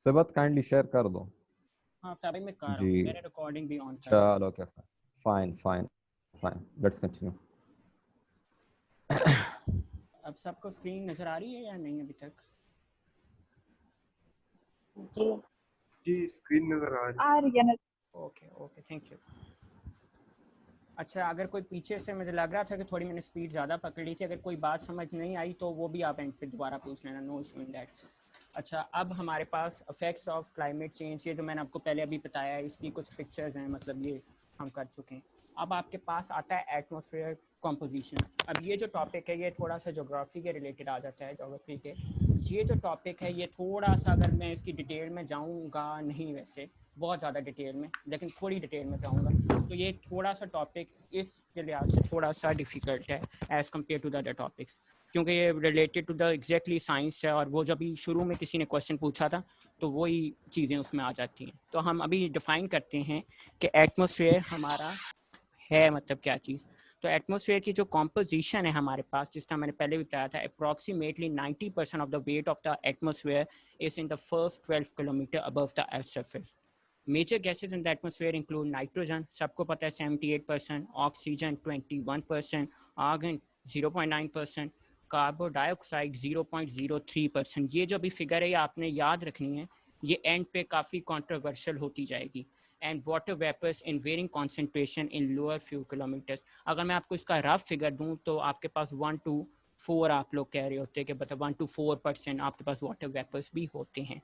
सबत kindly share कर दो। हाँ तभी मैं कर रहा जी हूँ, मेरे रिकॉर्डिंग भी ऑन था। चलो okay fine fine fine let's continue. अब सबको स्क्रीन नज़र आ रही है या नहीं अभी तक? जी जी स्क्रीन नजर आ रही है ना। Okay okay thank you. अच्छा, अगर कोई पीछे से मुझे लग रहा था कि थोड़ी मैंने स्पीड ज़्यादा पकड़ ली थी, अगर कोई बात समझ नहीं आई तो वो भी आप एंड पे दोबारा पूछ लेना, नो इशू इन दैट। अच्छा, अब हमारे पास इफेक्ट्स ऑफ क्लाइमेट चेंज, ये जो मैंने आपको पहले अभी बताया है, इसकी कुछ पिक्चर्स हैं, मतलब ये हम कर चुके हैं। अब आपके पास आता है एटमॉस्फेयर कॉम्पोजिशन। अब ये जो टॉपिक है ये थोड़ा सा जोग्राफी के रिलेटेड आ जाता है, जोग्राफी के। ये जो टॉपिक है ये थोड़ा सा, अगर मैं इसकी डिटेल में जाऊँगा नहीं, वैसे बहुत ज़्यादा डिटेल में, लेकिन थोड़ी डिटेल में जाऊँगा, तो ये थोड़ा सा टॉपिक इसके लिहाज से थोड़ा सा डिफ़िकल्ट है as compare to the other topics, क्योंकि ये related to the exactly science है, और वो जब भी शुरू में किसी ने क्वेश्चन पूछा था तो वही चीज़ें उसमें आ जाती हैं। तो हम अभी डिफ़ाइन करते हैं कि एटमॉस्फेयर हमारा है मतलब क्या चीज़। तो एटमॉस्फेयर की जो कॉम्पोजिशन है हमारे पास, जिस तरह मैंने पहले भी बताया था, approximately 90% of the weight of the atmosphere is in the first 12 kilometre above the earth surface. Major gases in the atmosphere include nitrogen, सबको पता है 78%, ऑक्सीजन 21%, आर्गन 0.9%, कार्बन डाइऑक्साइड 0.03%। ये जो भी फिगर है ये आपने याद रखनी है, ये एंड पे काफ़ी कंट्रोवर्शियल होती जाएगी। And water vapours in varying concentration in lower few kilometres. अगर मैं आपको इसका रफ फिगर दूँ तो आपके पास 1 to 4 आप लोग कह रहे होते हैं कि मतलब 1 to 4% आपके पास वाटर वेपर्स भी होते हैं।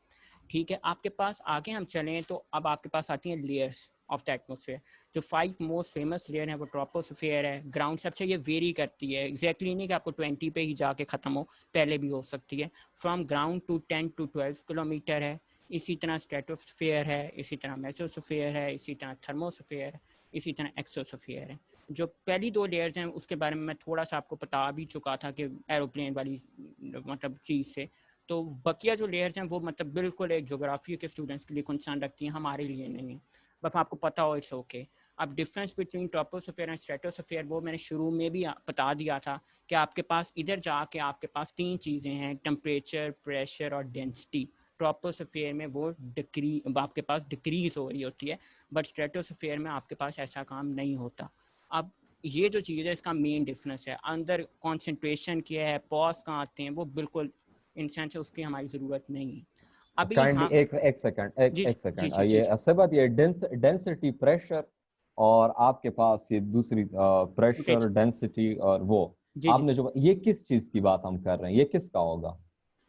ठीक है, आपके पास आगे हम चलें तो अब आपके पास आती हैं लेयर्स ऑफ द एटमॉस्फेयर। जो 5 मोस्ट फेमस लेयर है वो ट्रोपोस्फेयर है, ग्राउंड सबसे, ये वेरी करती है, एग्जैक्टली नहीं कि आपको 20 पे ही जाके ख़त्म हो, पहले भी हो सकती है। From ground to 10 to 12 kilometre है। इसी तरह स्ट्रेटोस्फेयर है, इसी तरह मेसोस्फेयर है, इसी तरह थर्मोस्फेयर है, इसी तरह एक्सोस्फेयर है। जो पहली 2 लेयर्स हैं उसके बारे में मैं थोड़ा सा आपको बता भी चुका था कि एरोप्लेन वाली मतलब चीज़ से। तो बकिया जो लेयर्स हैं वो मतलब बिल्कुल एक ज्योग्राफी के स्टूडेंट्स के लिए कंसर्न रखती हैं, हमारे लिए नहीं है, बस आपको पता हो इट्स ओके। अब difference between troposphere and stratosphere वो मैंने शुरू में भी बता दिया था कि आपके पास इधर जाके आपके पास 3 चीज़ें हैं, टेम्परेचर, प्रेशर और डेंसिटी। ट्रोपोस्फेयर में वो आपके पास डिक्रीज हो रही होती है, बट स्ट्रेटोस्फेयर में आपके पास ऐसा काम नहीं होता। अब ये जो चीज़ है इसका मेन डिफरेंस है, अंदर कॉन्सेंट्रेशन क्या है, पॉज कहाँ आते हैं, वो बिल्कुल इन सेंस से उसकी हमारी ज़रूरत नहीं है अभी। काइंडली हाँ एक सेकंड जी एक जी सेकंड जी जी, ये सबत ये डेंसिटी प्रेशर और आपके पास ये दूसरी प्रेशर डेंसिटी और वो जी जी, आपने जो ये किस चीज की बात हम कर रहे हैं, ये किसका होगा?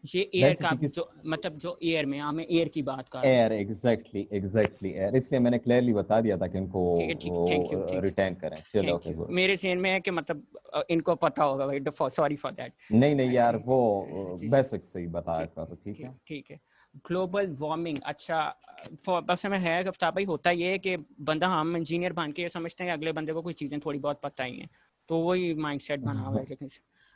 ये एयर का, डेंसिटी किस? जो मतलब जो एयर में, हाँ मैं एयर की बात कर रहा हूँ। एयर, एग्जैक्टली एयर, इसलिए मैंने क्लियरली बता दिया था कि इनको ठीक है ठीक, थैंक यू वो रिटेन करें। चलो थैंक ओके यू। गुड। मेरे ज़हन में है कि मतलब इनको पता होगा भाई, सॉरी फॉर दैट। नहीं नहीं यार वो जी जी, बेसिक से ही बताया ठीक करो, ठीक है। ठीक ठीक है। ग्लोबल वार्मिंग, अच्छा बस में है कफ्ता भाई, होता ये है कि बंदा, हम इंजीनियर बन के ये समझते हैं कि अगले बंदे को कोई चीज़ें थोड़ी बहुत पता ही हैं, तो वही माइंडसेट बना हुआ है। लेकिन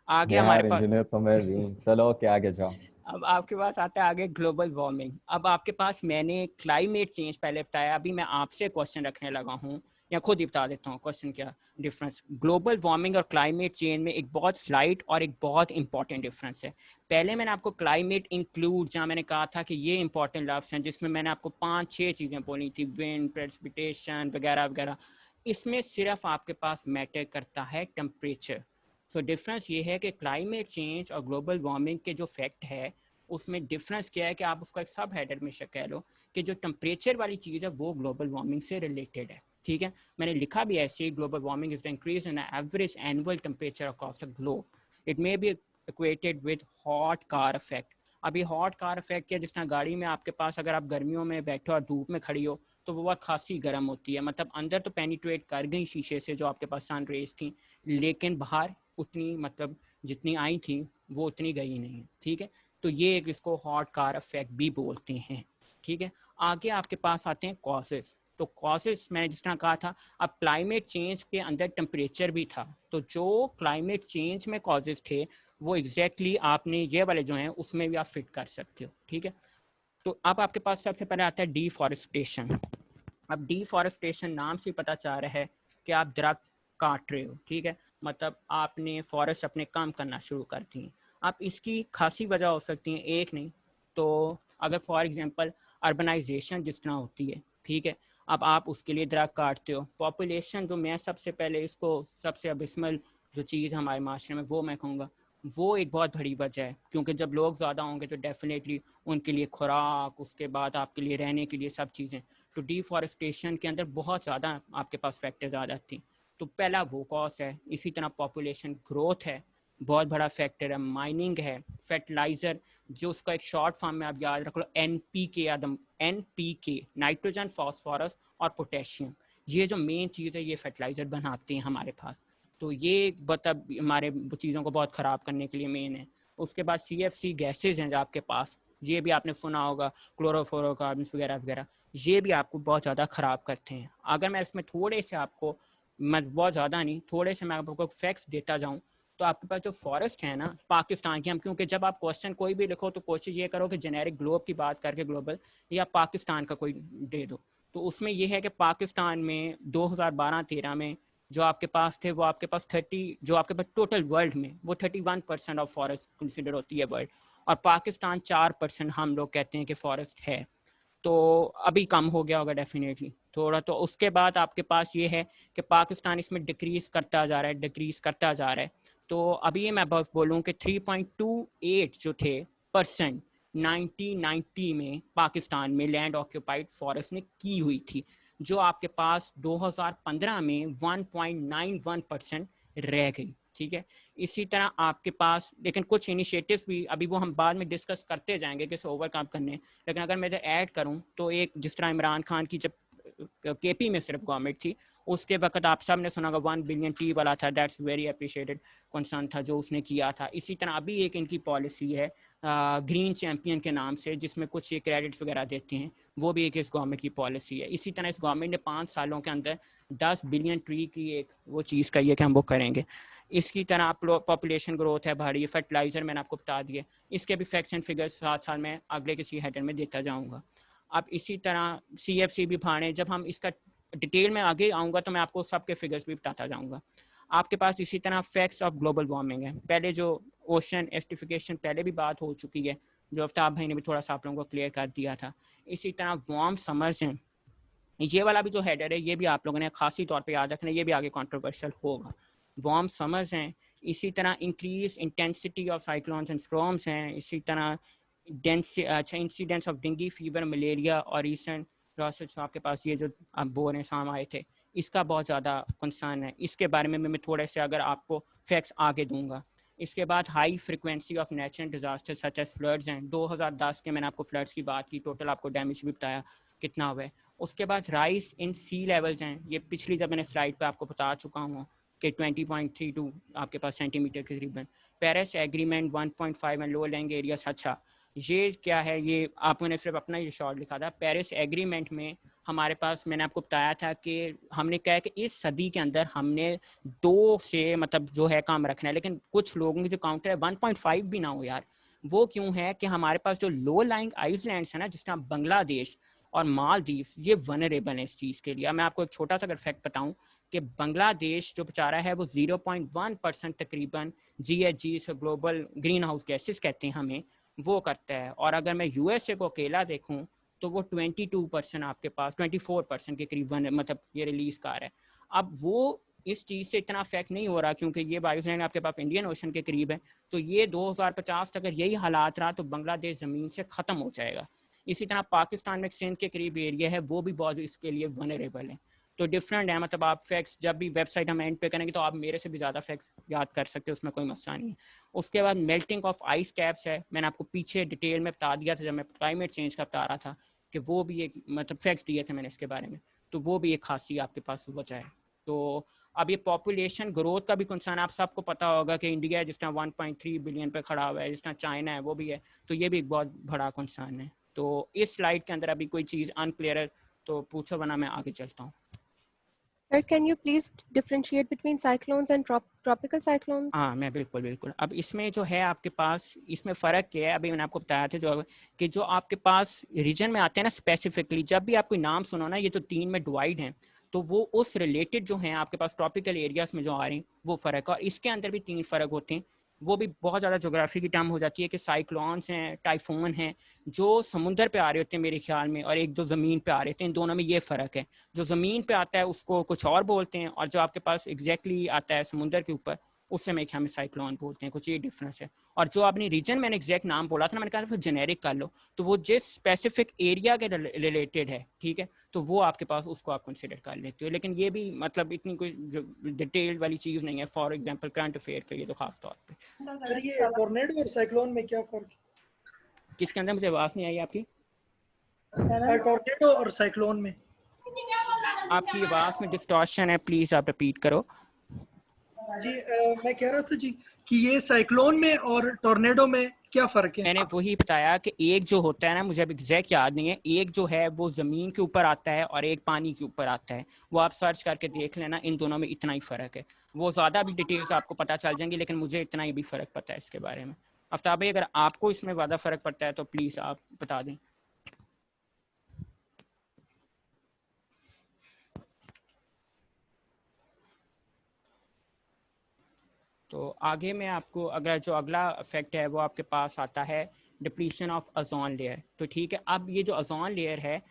आगे हमारे यार पास, इंजीनियर तो मैं भी हूँ। चलो ओके आगे जाओ। अब आपके पास आता है आगे ग्लोबल वार्मिंग। अब आपके पास मैंने क्लाइमेट चेंज पहले बताया, अभी मैं आपसे क्वेश्चन रखने लगा हूँ, या खुद ही बता देता हूँ क्वेश्चन क्या डिफरेंस। ग्लोबल वार्मिंग और क्लाइमेट चेंज में एक बहुत स्लाइट और एक बहुत इंपॉर्टेंट डिफरेंस है। पहले मैंने आपको क्लाइमेट इंक्लूड, जहाँ मैंने कहा था कि ये इंपॉर्टेंट लफ्ज़ हैं, जिसमें मैंने आपको 5-6 चीज़ें बोली थी, विंड, प्रेसिपिटेशन वगैरह वगैरह। इसमें सिर्फ आपके पास मैटर करता है टेम्परेचर। सो डिफरेंस ये है कि क्लाइमेट चेंज और ग्लोबल वार्मिंग के जो फैक्ट है उसमें डिफरेंस क्या है कि आप उसका एक सब हेडर में से कह लो कि जो टेम्परेचर वाली चीज़ है वो ग्लोबल वार्मिंग से रिलेटेड है। ठीक है, मैंने लिखा भी ऐसे ही, global warming is the increase in average annual temperature across the globe. It may be equated with hot car effect. अभी हॉट कार इफेक्ट क्या, जिस तरह गाड़ी में आपके पास अगर आप गर्मियों में बैठो और धूप में खड़ी हो तो वो बहुत खासी गर्म होती है, मतलब अंदर तो पेनिट्रेट कर गई शीशे से जो आपके पास सन रेज थी, लेकिन बाहर उतनी मतलब जितनी आई थी वो उतनी गई नहीं। ठीक है, तो ये एक इसको हॉट कार इफेक्ट भी बोलते हैं। ठीक है, आगे आपके पास आते हैं कॉजेस। तो कॉजेस मैंने जिस तरह कहा था, अब क्लाइमेट चेंज के अंदर टेम्परेचर भी था, तो जो क्लाइमेट चेंज में कॉजेस थे वो एग्जैक्टली आपने ये वाले जो हैं उसमें भी आप फिट कर सकते हो। ठीक है, तो अब आपके पास सबसे पहले आता है डिफॉरेस्टेशन। अब डिफॉरेस्टेशन नाम से पता चल रहा है कि आप दरख्त काट रहे हो। ठीक है, मतलब आपने फॉरेस्ट अपने काम करना शुरू कर दी। अब इसकी खासी वजह हो सकती है, एक नहीं तो अगर फॉर एग्जांपल अर्बनाइजेशन जिस तरह होती है, ठीक है, अब आप उसके लिए दरख्त काटते हो, पॉपुलेशन जो मैं सबसे पहले इसको सबसे अबिस्मल जो चीज़ हमारे माशरे में वो मैं कहूँगा वो एक बहुत बड़ी वजह है, क्योंकि जब लोग ज़्यादा होंगे तो डेफिनेटली उनके लिए खुराक, उसके बाद आपके लिए रहने के लिए सब चीज़ें, तो डिफॉरेस्टेशन के अंदर बहुत ज़्यादा आपके पास फैक्टर्स आ जाती हैं। तो पहला वो कॉज है, इसी तरह पॉपुलेशन ग्रोथ है, बहुत बड़ा फैक्टर है, माइनिंग है, फर्टिलाइज़र जो उसका एक शॉर्ट फॉर्म में आप याद रख लो NPK, NPK नाइट्रोजन, फॉस्फोरस और पोटेशियम, ये जो मेन चीज़ है ये फर्टिलाइज़र बनाते हैं हमारे पास, तो ये मतलब हमारे चीज़ों को बहुत ख़राब करने के लिए मेन है। उसके बाद CFC गैसेज हैं जो आपके पास, ये भी आपने सुना होगा, क्लोरोफ्लोरोकार्बन वगैरह वगैरह, ये भी आपको बहुत ज़्यादा ख़राब करते हैं। अगर मैं इसमें थोड़े से आपको, मैं बहुत ज़्यादा नहीं, थोड़े से मैं आपको फैक्ट्स देता जाऊँ, तो आपके पास जो फॉरेस्ट है ना पाकिस्तान की, हम क्योंकि जब आप क्वेश्चन कोई भी लिखो तो कोशिश ये करो कि जेनेरिक ग्लोब की बात करके ग्लोबल या पाकिस्तान का कोई दे दो, तो उसमें ये है कि पाकिस्तान में 2012-13 में जो आपके पास थे वो आपके पास 30, जो आपके पास टोटल वर्ल्ड में वो 31% ऑफ फॉरेस्ट कंसिडर होती है वर्ल्ड, और पाकिस्तान 4% हम लोग कहते हैं कि फॉरेस्ट है, तो अभी कम हो गया होगा डेफिनेटली थोड़ा। तो उसके बाद आपके पास ये है कि पाकिस्तान इसमें डिक्रीज करता जा रहा है, डिक्रीज करता जा रहा है। तो अभी मैं बस बोलूँ कि 3.28 जो थे परसेंट 1990 में पाकिस्तान में लैंड ऑक्यूपाइड फॉरेस्ट ने की हुई थी, जो आपके पास 2015 में 1.91% रह गई, ठीक है। इसी तरह आपके पास लेकिन कुछ इनिशिएटिव्स भी अभी वो हम बाद में डिस्कस करते जाएंगे कि ओवरकम करने, लेकिन अगर मैं ऐड करूं तो एक जिस तरह इमरान खान की जब KP में सिर्फ गवर्नमेंट थी उसके वक्त आप सब ने सुना होगा 1 बिलियन ट्री वाला था, दैट्स वेरी अप्रिशिएटेड कंसर्न था जो उसने किया था। इसी तरह अभी एक इनकी पॉलिसी है ग्रीन चैंपियन के नाम से, जिसमें कुछ ये क्रेडिट्स वगैरह देते हैं, वो भी एक इस गवर्नमेंट की पॉलिसी है। इसी तरह इस गवर्नमेंट ने 5 सालों के अंदर 10 बिलियन ट्री की एक वो चीज़ कही है कि हम वो करेंगे। इसकी तरह आप पॉपुलेशन ग्रोथ है भारी, फर्टिलाइज़र मैंने आपको बता दिए, इसके भी फैक्ट्स एंड फिगर्स साथ साथ मैं अगले किसी हेडर में देता जाऊँगा। अब इसी तरह CFC भी भाड़े, जब हम इसका डिटेल में आगे आऊँगा तो मैं आपको सबके फिगर्स भी बताता जाऊँगा। आपके पास इसी तरह फैक्ट्स ऑफ ग्लोबल वार्मिंग है, पहले जो ओशन एस्टिफिकेशन पहले भी बात हो चुकी है, जो आफ्ताब भाई ने भी थोड़ा सा आप लोगों को क्लियर कर दिया था। इसी तरह वार्म समर्स हैं, ये वाला भी जो हेडर है ये भी आप लोगों ने खासी तौर पे याद रखना, ये भी आगे कंट्रोवर्शियल होगा। वार्म समर्स हैं, इसी तरह increase intensity of cyclones and storms हैं, इसी तरह incidents of dengue fever, malaria और रीसेंट लॉसेस आपके पास ये जो आप बोल रहे हैं साम आए थे, इसका बहुत ज़्यादा कंसर्न है। इसके बारे में मैं थोड़े से अगर आपको फैक्ट्स आगे दूंगा। इसके बाद high frequency of natural disaster such as floods हैं, 2010 के मैंने आपको फ्लड्स की बात की, टोटल आपको डैमेज भी बताया कितना हुआ है। उसके बाद राइस इन सी लेवल्स हैं, ये पिछली जब मैंने स्लाइड पे आपको बता चुका हूँ कि 20.32 आपके पास सेंटीमीटर के करीबन। Paris agreement 1.5 and low land area, अच्छा ये क्या है, ये आपने सिर्फ अपना ये शॉर्ट लिखा था। पेरिस एग्रीमेंट में हमारे पास मैंने आपको बताया था कि हमने कहा कि इस सदी के अंदर हमने 2 से मतलब जो है काम रखना है, लेकिन कुछ लोगों की जो काउंटर है 1.5 भी ना हो यार। वो क्यों है कि हमारे पास जो लो लाइंग आइसलैंड्स है ना, जिस तरह बांग्लादेश और मालदीव, ये वनरेबल है इस चीज़ के लिए। मैं आपको एक छोटा सा अगर फैक्ट बताऊं कि बांग्लादेश जो बेचारा है वो 0.1% तकरीबन GHG से ग्लोबल ग्रीन हाउस गैसेस कहते हैं हमें, वो करता है। और अगर मैं USA को अकेला देखूं तो वो 22% आपके पास 24% के करीबन मतलब ये रिलीज कर रहा है। अब वो इस चीज़ से इतना अफेक्ट नहीं हो रहा क्योंकि ये वायुसेना आपके पास इंडियन ओशन के करीब है, तो ये 2050 तक अगर यही हालात रहा तो बांग्लादेश ज़मीन से ख़त्म हो जाएगा। इसी तरह पाकिस्तान में सिंध के करीब एरिया है, वो भी बहुत इसके लिए वनरेबल है। तो डिफरेंट है, मतलब आप फैक्ट्स जब भी वेबसाइट हम एंड पे करेंगे तो आप मेरे से भी ज़्यादा फैक्ट्स याद कर सकते हो, उसमें कोई मसला नहीं है। उसके बाद मेल्टिंग ऑफ आइस कैप्स है, मैंने आपको पीछे डिटेल में बता दिया था जब मैं क्लाइमेट चेंज का बता रहा था कि वो भी एक मतलब फैक्ट्स दिए थे मैंने इसके बारे में, तो वो भी एक खासी आपके पास वजह है। तो अब ये पॉपुलेशन ग्रोथ का भी कंसर्न आप सबको पता होगा कि इंडिया जिस तरह 1.3 बिलियन पे खड़ा हुआ है, जिस तरह चाइना है वो भी है, तो ये भी एक बहुत बड़ा कंसर्न है। तो इस स्लाइड के अंदर अभी कोई चीज़ अनक्लियर है तो पूछो, वरना मैं आगे चलता हूँ। Sir, can you please differentiate between cyclones and tropical cyclones? हाँ मैं बिल्कुल। अब इसमें जो है आपके पास इसमें फ़र्क क्या है, अभी मैंने आपको बताया था जो कि जो आपके पास रीजन में आते हैं ना स्पेसिफिकली, जब भी आप कोई नाम सुनो ना ये जो 3 में डिवाइड हैं तो वो उस रिलेटेड जो हैं आपके पास ट्रॉपिकल एरियाज में जो आ रही हैं वो फ़र्क है। और इसके अंदर भी 3 फ़र्क होते हैं वो भी बहुत ज़्यादा जोग्राफी की टर्म हो जाती है कि साइक्लोन्स हैं, टाइफून हैं, जो समुंदर पे आ रहे होते हैं मेरे ख्याल में, और एक जो ज़मीन पे आ रहे थे, इन दोनों में ये फ़र्क है। जो ज़मीन पे आता है उसको कुछ और बोलते हैं, और जो आपके पास एग्जैक्टली आता है समुंदर के ऊपर, उससे मेरे ख्याल में साइक्लोन बोलते हैं। कुछ ये डिफरेंस है। और जो आपने रीजन मैंने एग्जैक्ट नाम बोला था ना, मैंने कहा था जेनेरिक कर लो, तो वो जिस स्पेसिफिक एरिया के रिलेटेड है, ठीक है, तो वो आपके पास उसको आप कंसिडर कर लेते हो। लेकिन ये भी मतलब इतनी कोई डिटेल वाली चीज़ नहीं है, फॉर एग्जांपल करंट अफेयर के लिए तो खास तौर पे। सर ये टोर्नेडो और साइक्लोन में क्या फर्क किसके अंदर, मुझे आवाज़ नहीं आई आपकी। है? टोर्नेडो और साइक्लोन में। आपकी आवाज़ में डिस्टॉर्शन है, प्लीज़ आप रिपीट करो। जी मैं कह रहा था जी कि ये साइक्लोन में और टोर्नेडो में क्या फर्क है? मैंने वही बताया कि एक जो होता है ना, मुझे अब एग्जैक्ट याद नहीं है, एक जो है वो ज़मीन के ऊपर आता है और एक पानी के ऊपर आता है। वो आप सर्च करके देख लेना, इन दोनों में इतना ही फ़र्क है। वो ज़्यादा भी डिटेल्स आपको पता चल जाएंगी, लेकिन मुझे इतना ही भी फ़र्क पता है इसके बारे में। आफ्ताब भाई, अगर आपको इसमें ज़्यादा फ़र्क पड़ता है तो प्लीज़ आप बता दें। तो आगे मैं आपको, अगर जो अगला इफेक्ट है वो आपके पास आता है डिप्लीशन ऑफ ओजोन लेयर। तो ठीक है, अब ये जो ओजोन लेयर है,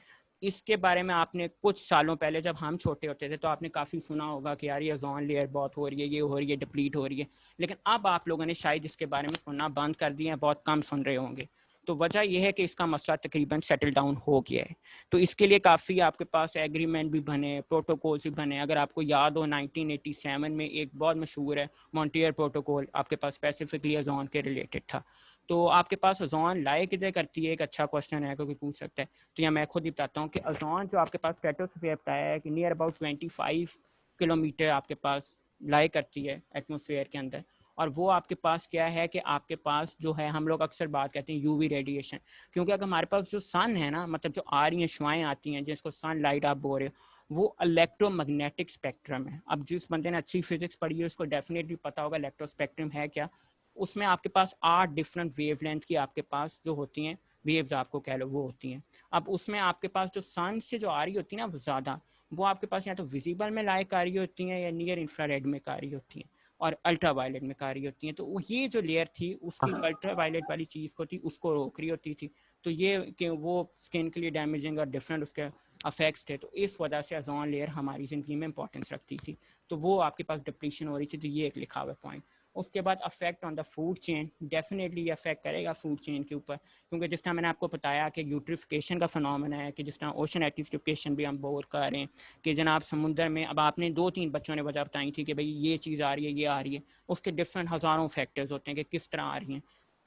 इसके बारे में आपने कुछ सालों पहले जब हम छोटे होते थे तो आपने काफ़ी सुना होगा कि यार ये ओजोन लेयर बहुत हो रही है, ये हो रही है, डिप्लीट हो रही है। लेकिन अब आप लोगों ने शायद इसके बारे में सुनना बंद कर दिया है, बहुत कम सुन रहे होंगे। तो वजह यह है कि इसका मसला तकरीबन सेटल डाउन हो गया है। तो इसके लिए काफ़ी आपके पास एग्रीमेंट भी बने, प्रोटोकॉल्स भी बने। अगर आपको याद हो 1987 में एक बहुत मशहूर है मॉन्टियर प्रोटोकॉल, आपके पास स्पेसिफिकली ओजोन के रिलेटेड था। तो आपके पास ओजोन लाए किधर करती है, एक अच्छा क्वेश्चन है, कोई पूछ सकता है। तो यहाँ मैं खुद ही बताता हूँ कि ओजोन जो आपके पास स्ट्रेटोस्फीयर बताया है कि नियर अबाउट 25 किलोमीटर आपके पास लाई करती है एटमोसफेयर के अंदर। और वो आपके पास क्या है कि आपके पास जो है, हम लोग अक्सर बात करते हैं यूवी रेडिएशन, क्योंकि अगर हमारे पास जो सन है ना, मतलब जो आ रही हैं शुआएं आती हैं जिसको सन लाइट आप बोल रहे हो, वो इलेक्ट्रोमैग्नेटिक स्पेक्ट्रम है। अब जिस बंदे ने अच्छी फिजिक्स पढ़ी है उसको डेफिनेटली पता होगा इलेक्ट्रोस्पेक्ट्रम है क्या। उसमें आपके पास 8 डिफरेंट वेवलेंथ की आपके पास जो होती हैं, वेव्स आपको कह लो, वो होती हैं। अब उसमें आपके पास जो सन से जो आ रही होती है ना, वो ज़्यादा, वो आपके पास या तो विजिबल में लाइक आ रही होती हैं या नियर इंफ्रारेड में आ रही होती हैं, और अल्ट्रा वायलेट में आ रही होती हैं। तो ये जो लेयर थी उसकी जो अल्ट्रा वायलेट वाली चीज़ को थी उसको रोक रही होती थी। तो ये कि वो स्किन के लिए डैमेजिंग और डिफरेंट उसके अफेक्ट्स थे। तो इस वजह से ओजोन लेयर हमारी ज़िंदगी में इंपॉर्टेंस रखती थी। तो वो आपके पास डिप्लीशन हो रही थी। तो ये एक लिखा हुआ पॉइंट। उसके बाद affect on the food chain, definitely ये अफेक्ट करेगा फूड चेन के ऊपर, क्योंकि जिस तरह मैंने आपको बताया कि यूट्रिफिकेशन का फिनोमेना है, कि जिस तरह ओशन एटिफिकेशन भी हम बोल कर रहे हैं कि जनाब समुंदर में, अब आपने 2-3 बच्चों ने वजह बताई थी कि भाई ये चीज़ आ रही है, ये आ रही है, उसके डिफरेंट हज़ारों फैक्टर्स होते हैं कि किस तरह आ रही हैं,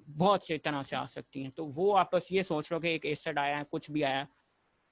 बहुत से तरह से आ सकती हैं। तो वो आप बस ये सोच लो कि एक एसिड आया है, कुछ भी आया,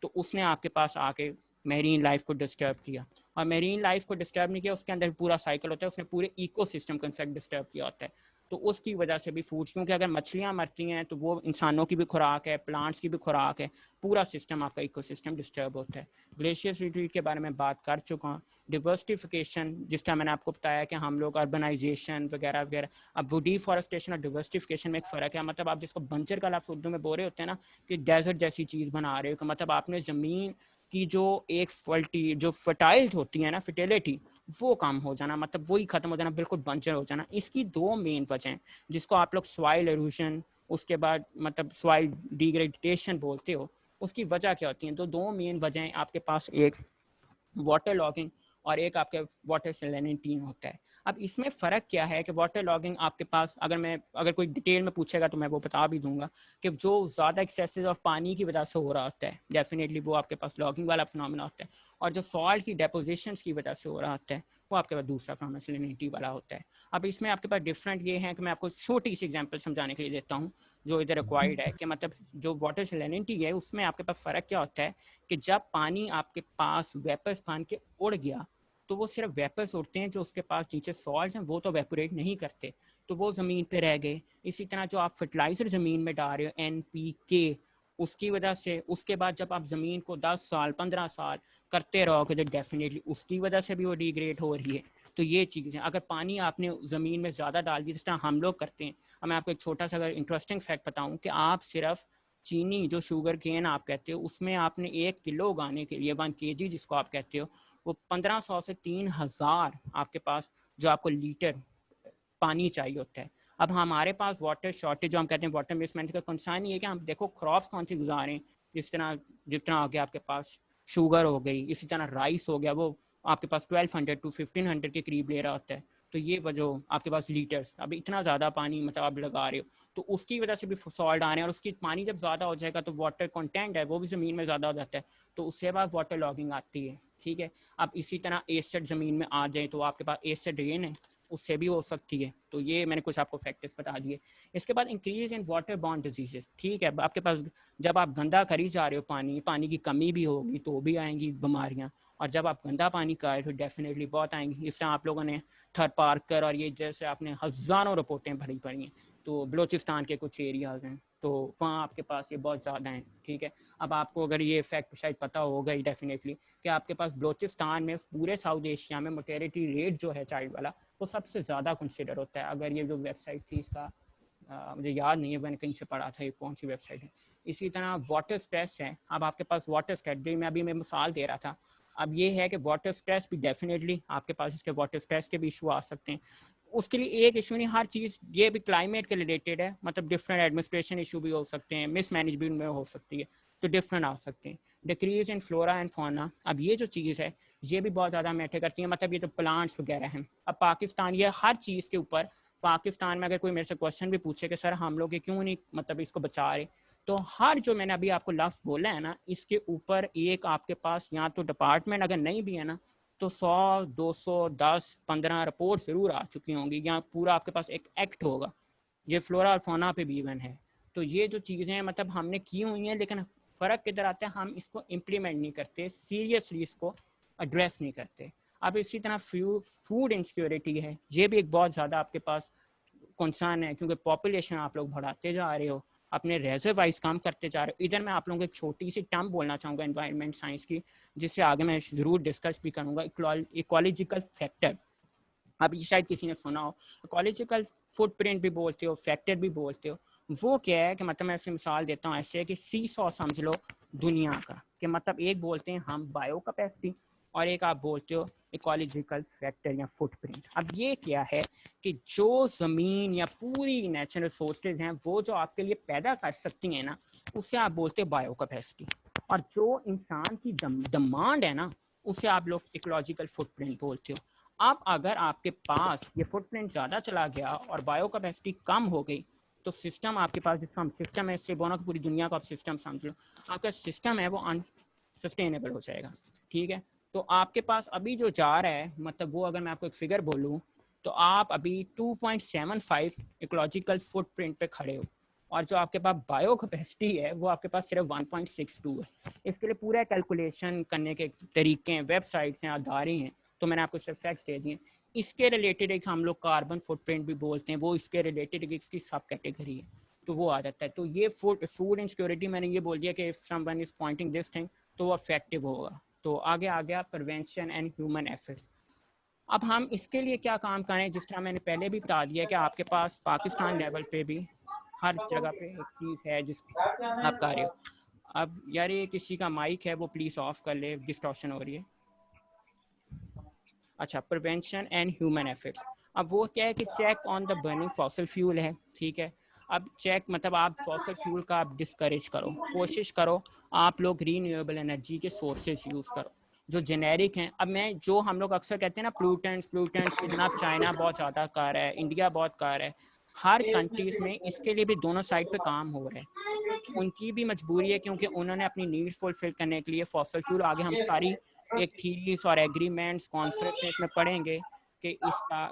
तो उसने आपके पास आके मेरीन लाइफ को डिस्टर्ब किया, और मेरीन लाइफ को डिस्टर्ब नहीं किया, उसके अंदर पूरा साइकिल होता है, उसने पूरे इकोसिस्टम को इनफैक्ट डिस्टर्ब किया होता है। तो उसकी वजह से भी फूड्स, क्योंकि अगर मछलियाँ मरती हैं तो वो इंसानों की भी खुराक है, प्लांट्स की भी खुराक है, पूरा सिस्टम आपका इकोसिस्टम डिस्टर्ब होता है। ग्लेशियर रिट्रीट के बारे में बात कर चुका हूँ। डिवर्सिफिकेशन, जिस तरह मैंने आपको बताया कि हम लोग अर्बनाइजेशन वगैरह वगैरह, अब वो डिफॉरेस्टेशन और डिवर्सिफिकेशन में एक फ़र्क है। मतलब आप जिसको बंजर का लफ्ज़ उर्दू में बोल रहे होते हैं ना, कि डेजर्ट जैसी चीज़ बना रहे हो, कि मतलब आपने ज़मीन की जो एक फर्टाइल होती है ना, फर्टिलिटी, वो कम हो जाना, मतलब वही खत्म हो जाना, बिल्कुल बंजर हो जाना। इसकी 2 मेन वजह हैं, जिसको आप लोग सॉइल एरोजन, उसके बाद मतलब सॉइल डिग्रेडेशन बोलते हो। उसकी वजह क्या होती है? तो 2 मेन वजह आपके पास, एक वाटर लॉगिंग और एक आपके वाटर सैलिनिटी होता है। अब इसमें फ़र्क क्या है कि वाटर लॉगिंग आपके पास, अगर कोई डिटेल में पूछेगा तो मैं वो बता भी दूंगा कि जो ज़्यादा एक्सेसिव ऑफ पानी की वजह से हो रहा होता है, डेफिनेटली वो आपके पास लॉगिंग वाला फिनोमेना होता है। और जो सॉल्ट की डेपोजिशंस की वजह से हो रहा होता है, वो आपके पास दूसरा फिनोमेना सैलिनिटी वाला होता है। अब इसमें आपके पास डिफरेंट ये है कि मैं आपको छोटी सी एग्जांपल समझाने के लिए देता हूँ जो इधर रिक्वायर्ड है, कि मतलब जो वाटर सैलिनिटी है उसमें आपके पास फ़र्क क्या होता है कि जब पानी आपके पास वेपर्स बन के उड़ गया, तो वो सिर्फ वेपर्स उड़ते हैं, जो उसके पास नीचे सॉल्ट्स हैं वो तो वेपोरेट नहीं करते, तो वो ज़मीन पे रह गए। इसी तरह जो आप फर्टिलाइज़र ज़मीन में डाल रहे हो NPK, उसकी वजह से उसके बाद जब आप ज़मीन को 10 साल 15 साल करते रहोगे तो डेफिनेटली उसकी वजह से भी वो डिग्रेड हो रही है। तो ये चीज़ें, अगर पानी आपने ज़मीन में ज़्यादा डाल दी, जिस तरह हम लोग करते हैं। अब मैं आपको एक छोटा सा अगर इंटरेस्टिंग फैक्ट बताऊँ कि आप सिर्फ चीनी, जो शुगर केन आप कहते हो, उसमें आपने 1 किलो उगाने के लिए 1 kg जिसको आप कहते हो, वो 1500 से 3000 आपके पास जो आपको लीटर पानी चाहिए होता है। अब हमारे पास वाटर शॉर्टेज जो हम कहते हैं वाटर मिसमैनेजमेंट का कंसर्न ये है कि हम देखो क्रॉप्स कौन सी गुजारें, जितना आगे आपके पास शुगर हो गई, इसी तरह राइस हो गया, वो आपके पास 1200 to 1500 के करीब ले रहा होता है। तो ये वजह आपके पास लीटर्स, अब इतना ज़्यादा पानी मतलब आप लगा रहे हो तो उसकी वजह से भी सॉल्ट आ रहे हैं, और उसकी पानी जब ज़्यादा हो जाएगा तो वाटर कंटेंट है वो भी ज़मीन में ज़्यादा हो जाता है, तो उससे बाद वाटर लॉगिंग आती है। ठीक है, अब इसी तरह एसिड ज़मीन में आ जाए तो आपके पास एसिड रेन है, उससे भी हो सकती है। तो ये मैंने कुछ आपको फैक्टर्स बता दिए। इसके बाद increase in water borne diseases. ठीक है, आपके पास जब आप गंदा करी जा रहे हो पानी की कमी भी होगी तो भी आएंगी बीमारियाँ, और जब आप गंदा पानी का रहे तो डेफिनेटली बहुत आएंगी। इस तरह आप लोगों ने थर पार्कर और ये जैसे आपने हज़ारों रिपोर्टें भरी पड़ी हैं, तो बलूचिस्तान के कुछ एरियाज़ हैं तो वहाँ आपके पास ये बहुत ज़्यादा हैं। ठीक है, अब आपको अगर ये फैक्ट शायद पता होगा ही डेफिनेटली कि आपके पास बलूचिस्तान में पूरे साउथ एशिया में मोटेलिटी रेट जो है चाइल्ड वाला वो सबसे ज़्यादा कंसिडर होता है। अगर ये जो वेबसाइट थी इसका मुझे याद नहीं है, मैंने कहीं से पढ़ा था ये कौन सी वेबसाइट है। इसी तरह वाटर स्ट्रेस है, अब आपके पास वाटर स्ट्रेस मैं अभी मैं मिसाल दे रहा था, अब ये है कि वाटर स्ट्रेस भी डेफिनेटली आपके पास इसके वाटर स्ट्रेस के भी इशू आ सकते हैं। उसके लिए एक इशू नहीं, हर चीज़ ये भी क्लाइमेट के रिलेटेड है, मतलब डिफरेंट एडमिनिस्ट्रेशन इशू भी हो सकते हैं, मिसमैनेजमेंट में हो सकती है, तो डिफरेंट आ सकते हैं। Decrease in flora and fauna, अब ये जो चीज़ है ये भी बहुत ज़्यादा मैटर करती है, मतलब ये जो प्लांट्स वगैरह हैं। अब पाकिस्तान ये हर चीज़ के ऊपर, पाकिस्तान में अगर कोई मेरे से क्वेश्चन भी पूछे कि सर हम लोग ये क्यों नहीं मतलब इसको बचा रहे, तो हर जो मैंने अभी आपको लफ्ज़ बोला है ना, इसके ऊपर एक आपके पास या तो डिपार्टमेंट अगर नहीं भी है ना तो 100, 200, 10, 15 रिपोर्ट ज़रूर आ चुकी होंगी, या पूरा आपके पास एक एक्ट होगा। ये फ्लोरा और फौना पे भी इवन है। तो ये जो चीज़ें हैं मतलब हमने की हुई हैं, लेकिन फ़र्क किधर आता है, हम इसको इम्प्लीमेंट नहीं करते, सीरियसली इसको एड्रेस नहीं करते। अब इसी तरह फूड इनसिक्योरिटी है, ये भी एक बहुत ज़्यादा आपके पास कंसर्न है, क्योंकि पॉपुलेशन आप लोग बढ़ाते जा रहे हो, अपने रेजर्वाइज कम करते जा रहे हो। इधर मैं आप लोगों को एक छोटी सी टर्म बोलना चाहूँगा एनवायरनमेंट साइंस की, जिससे आगे मैं ज़रूर डिस्कस भी करूँगा, इकोलॉजिकल फैक्टर। अब ये शायद किसी ने सुना हो, इकोलॉजिकल फुटप्रिंट भी बोलते हो, फैक्टर भी बोलते हो। वो क्या है कि मतलब मैं ऐसे मिसाल देता हूँ, ऐसे है कि सीसॉ समझ लो दुनिया का, कि मतलब एक बोलते हैं हम बायो कैपेसिटी और एक आप बोलते हो इकोलॉजिकल फैक्टर या फुटप्रिंट। अब ये क्या है कि जो ज़मीन या पूरी नेचुरल रिसोर्सेज हैं वो जो आपके लिए पैदा कर सकती हैं ना, उसे आप बोलते हैं बायो कैपेसिटी, और जो इंसान की डिमांड है ना उसे आप लोग इकोलॉजिकल फुटप्रिंट बोलते हो। अब अगर आपके पास ये फुटप्रिंट ज़्यादा चला गया और बायो कैपेसिटी कम हो गई, तो सिस्टम आपके पास, जिसका हम सिस्टम है, इससे बोलो कि पूरी दुनिया को आप सिस्टम समझ लो, आपका सिस्टम है वो अनसस्टेनेबल हो जाएगा। ठीक है, तो आपके पास अभी जो जा रहा है, मतलब वो अगर मैं आपको एक फिगर बोलूँ तो आप अभी 2.75 इकोलॉजिकल फुटप्रिंट पे खड़े हो, और जो आपके पास बायो कैपेसिटी है वो आपके पास सिर्फ 1.62 है। इसके लिए पूरा कैलकुलेशन करने के तरीके हैं, वेबसाइट्स हैं, अदारे हैं, तो मैंने आपको सिर्फ फैक्ट्स दे दिए। इसके रिलेटेड एक हम लोग कार्बन फुटप्रिंट भी बोलते हैं, वो इसके रिलेटेड एक इसकी सब कैटेगरी है, तो वो आ जाता है। तो ये फूड इनसिक्योरिटी मैंने ये बोल दिया कि if someone is pointing this thing तो वो इफेक्टिव होगा। तो आगे आ गया प्रिवेंशन एंड ह्यूमन एफर्ट्स। अब हम इसके लिए क्या काम करें, जिस तरह मैंने पहले भी बता दिया कि आपके पास पाकिस्तान लेवल पे भी हर जगह पे एक चीज़ है जिस आप कर रहे हो। अब यार ये किसी का माइक है वो प्लीज़ ऑफ कर ले, डिस्टॉर्शन हो रही है। अच्छा, प्रिवेंशन एंड ह्यूमन एफर्ट्स। अब वो क्या है कि check on the burning fossil fuel है। ठीक है, अब चेक मतलब आप फॉसिल फ्यूल का आप डिस्करेज करो, कोशिश करो आप लोग रीन्यूएबल एनर्जी के सोर्सेज यूज़ करो जो जेनेरिक हैं। अब मैं जो हम लोग अक्सर कहते हैं ना प्लूटेंट्स के जनाब, चाइना बहुत ज़्यादा कर रहा है, इंडिया बहुत कर रहा है, हर कंट्रीज़ में इसके लिए भी दोनों साइड पे काम हो रहा है। उनकी भी मजबूरी है क्योंकि उन्होंने अपनी नीड्स फुलफिल करने के लिए फॉसिल फ्यूल, आगे हम सारी एक थीरीज और एग्रीमेंट्स कॉन्फ्रेंसेस में पढ़ेंगे कि इसका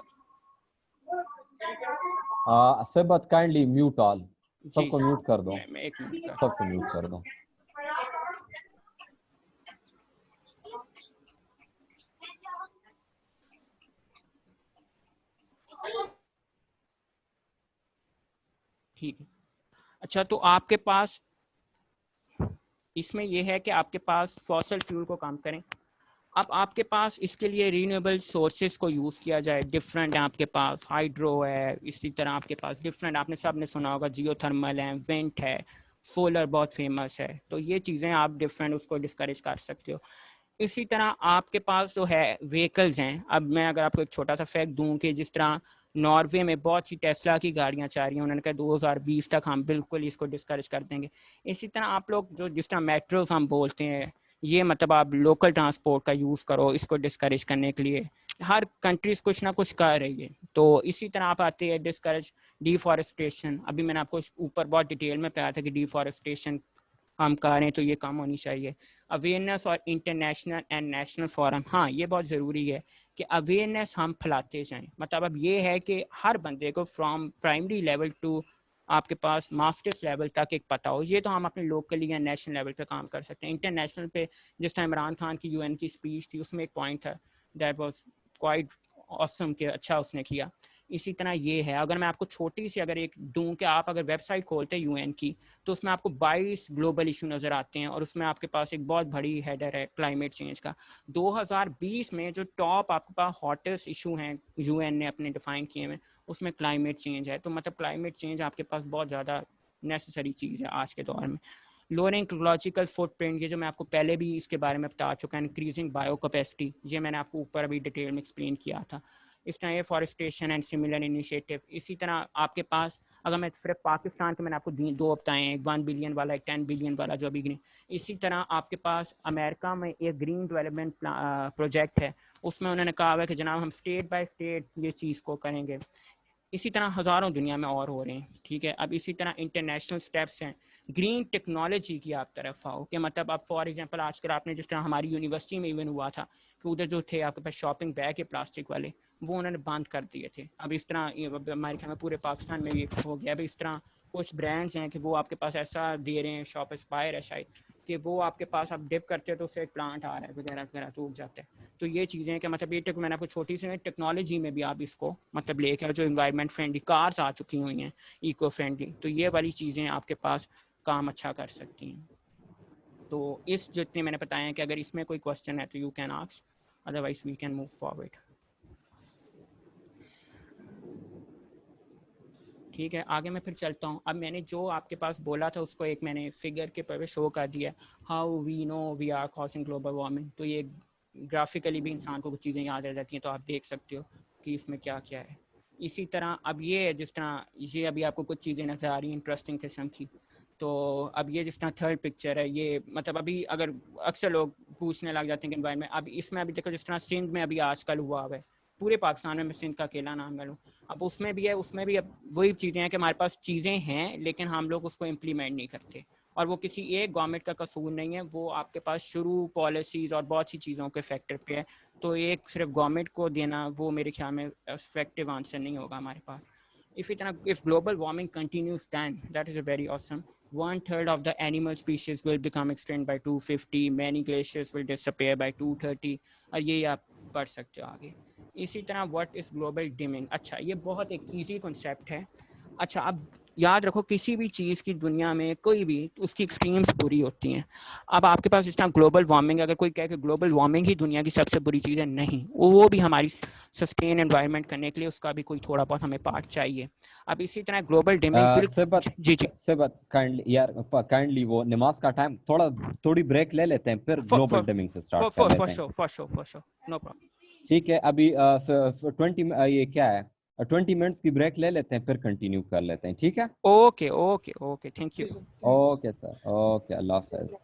सबत काइंडली म्यूट ऑल, सबको म्यूट कर दो, मैं एक मिनट का सबको म्यूट कर दो। ठीक है। अच्छा, तो आपके पास इसमें यह है कि आपके पास फॉसिल फ्यूल को काम करें। अब आपके पास इसके लिए रीन्यूएबल सोर्सेज को यूज़ किया जाए, डिफरेंट है आपके पास, हाइड्रो है, इसी तरह आपके पास डिफरेंट, आपने सब ने सुना होगा जियोथर्मल है, विंड है, सोलर बहुत फेमस है, तो ये चीज़ें आप डिफरेंट उसको डिस्करेज कर सकते हो। इसी तरह आपके पास जो है व्हीकल्स हैं। अब मैं अगर आपको एक छोटा सा फैक्ट दूं कि जिस तरह नॉर्वे में बहुत सी टेस्ला की गाड़ियां चाह रही हैं, उन्होंने कहा 2020 तक हम बिल्कुल इसको डिस्करेज कर देंगे। इसी तरह आप लोग जो जिस तरह मेट्रोज हम बोलते हैं, ये मतलब आप लोकल ट्रांसपोर्ट का यूज़ करो इसको डिस्करेज करने के लिए। हर कंट्रीज कुछ ना कुछ कर रही है। तो इसी तरह आप आते हैं डिस्करेज डिफॉरेस्टेशन। अभी मैंने आपको ऊपर बहुत डिटेल में बताया था कि डिफॉरेस्टेशन हम कर रहे हैं तो ये कम होनी चाहिए। अवेयरनेस और इंटरनेशनल एंड नेशनल फोरम, हाँ ये बहुत ज़रूरी है कि अवेयरनेस हम फैलाते जाएं। मतलब अब ये है कि हर बंदे को फ्रॉम प्राइमरी लेवल टू आपके पास मास्टर्स लेवल तक एक पता हो। ये तो हम अपने लोकली या नेशनल लेवल पे काम कर सकते हैं। इंटरनेशनल पे जिस टाइम इमरान खान की यूएन की स्पीच थी उसमें एक पॉइंट था दैट वाज क्वाइट ऑसम के अच्छा उसने किया। इसी तरह ये है, अगर मैं आपको छोटी सी अगर एक दूं कि आप अगर वेबसाइट खोलते हैं यूएन की तो उसमें आपको 22 ग्लोबल इशू नज़र आते हैं और उसमें आपके पास एक बहुत बड़ी हेडर है क्लाइमेट चेंज का। 2020 में जो टॉप आपके पास हॉटेस्ट इशू हैं यूएन ने अपने डिफाइन किए हैं उसमें क्लाइमेट चेंज है। तो मतलब क्लाइमेट चेंज आपके पास बहुत ज़्यादा नेसेसरी चीज़ है आज के दौर में। लोअरिंग इकोलॉजिकल फुटप्रिंट, ये जो मैं आपको पहले भी इसके बारे में बता चुका है। इंक्रीजिंग बायो कैपेसिटी, ये मैंने आपको ऊपर अभी डिटेल में एक्सप्लेन किया था। इस तरह ये फॉरेस्टेशन एंड सिमिलर इनिशिएटिव। इसी तरह आपके पास अगर मैं सिर्फ पाकिस्तान के मैंने आपको दो बताए हैं, एक 1 बिलियन वाला एक 10 बिलियन वाला जो अभी ग्रीन। इसी तरह आपके पास अमेरिका में एक ग्रीन डेवलपमेंट प्रोजेक्ट है, उसमें उन्होंने कहा हुआ है कि जनाब हम स्टेट बाय स्टेट ये चीज़ को करेंगे। इसी तरह हज़ारों दुनिया में और हो रहे हैं, ठीक है। अब इसी तरह इंटरनेशनल स्टेप्स हैं। ग्रीन टेक्नोलॉजी की आप तरफ आओ कि मतलब अब फॉर एग्जांपल आजकल आपने जिस तरह हमारी यूनिवर्सिटी में इवन हुआ था कि उधर जो थे आपके पास शॉपिंग बैग है प्लास्टिक वाले, वो उन्होंने बंद कर दिए थे। अब इस तरह हमारे ख्याल में पूरे पाकिस्तान में भी हो गया। अब इस तरह कुछ ब्रांड्स हैं कि वो आपके पास ऐसा दे रहे हैं, शॉप इंस्पायर है शायद, कि वो आपके पास आप डिप करते हो तो उससे एक प्लांट आ रहा है वगैरह वगैरह तो उग जाता है। तो ये चीज़ें हैं कि मतलब ये मैंने आपको छोटी सी टेक्नोलॉजी में भी आप इसको मतलब लेकर जो इन्वायरमेंट फ्रेंडली कार्स आ चुकी हुई हैं इको फ्रेंडली, तो ये वाली चीज़ें आपके पास काम अच्छा कर सकती हैं। तो इस जितने मैंने बताया है कि अगर इसमें कोई क्वेश्चन है तो you can ask, otherwise we can move forward. ठीक है, आगे मैं फिर चलता हूँ। अब मैंने जो आपके पास बोला था उसको एक मैंने फिगर के पर शो कर दिया, how we know we are causing global warming. तो ये ग्राफिकली भी इंसान को कुछ चीज़ें याद रह जाती हैं, तो आप देख सकते हो कि इसमें क्या क्या है। इसी तरह अब ये जिस तरह ये अभी आपको कुछ चीज़ें नज़र आ रही हैं इंटरेस्टिंग किस्म की। तो अब ये जिस तरह थर्ड पिक्चर है, ये मतलब अभी अगर अक्सर लोग पूछने लग जाते हैं कि एनवायरनमेंट, अब इसमें अभी देखो जिस तरह सिंध में अभी आजकल हुआ है, पूरे पाकिस्तान में मैं सिंध का अकेला नाम ले लूँ, अब उसमें भी है, उसमें भी अब वही चीज़ें हैं कि हमारे पास चीज़ें हैं लेकिन हम लोग उसको इम्प्लीमेंट नहीं करते। और वो किसी एक गवर्नमेंट का कसूर नहीं है, वो आपके पास शुरू पॉलिसीज़ और बहुत सी चीज़ों के फैक्टर पे है। तो एक सिर्फ गवर्नमेंट को देना वो मेरे ख्याल में इफेक्टिव आंसर नहीं होगा हमारे पास। If global warming continues, then that is a very awesome. 1/3 of the animal species will become extinct by 250. Many glaciers will disappear by 230. और ये आप पढ़ सकते हो आगे। इसी तरह व्हाट इज ग्लोबल डिमिंग। अच्छा, ये बहुत एक ईजी कॉन्सेप्ट है। अच्छा, अब याद रखो किसी भी चीज़ की दुनिया में कोई भी उसकी एक्सट्रीम्स बुरी होती हैं। अब आपके पास जिस तरह ग्लोबल वार्मिंग, अगर कोई कहे कि ग्लोबल वार्मिंग ही दुनिया की सबसे बुरी चीज़ है, नहीं, वो भी हमारी सस्टेन एनवायरनमेंट करने के लिए उसका भी कोई थोड़ा बहुत हमें पार्ट चाहिए। अब इसी तरह ग्लोबल डिमिंग सिबत काइंडली यार काइंडली वो नमाज का टाइम थोड़ी ब्रेक ले लेते हैं, फिर ग्लोबल डिमिंग से स्टार्ट कर लेते हैं। For sure no problem. ठीक है, अभी 20 ये क्या है 20 मिनट्स की ब्रेक ले लेते हैं, फिर कंटिन्यू कर लेते हैं। ठीक है, okay thank you. Okay sir, okay, अल्लाह हाफ़िज़।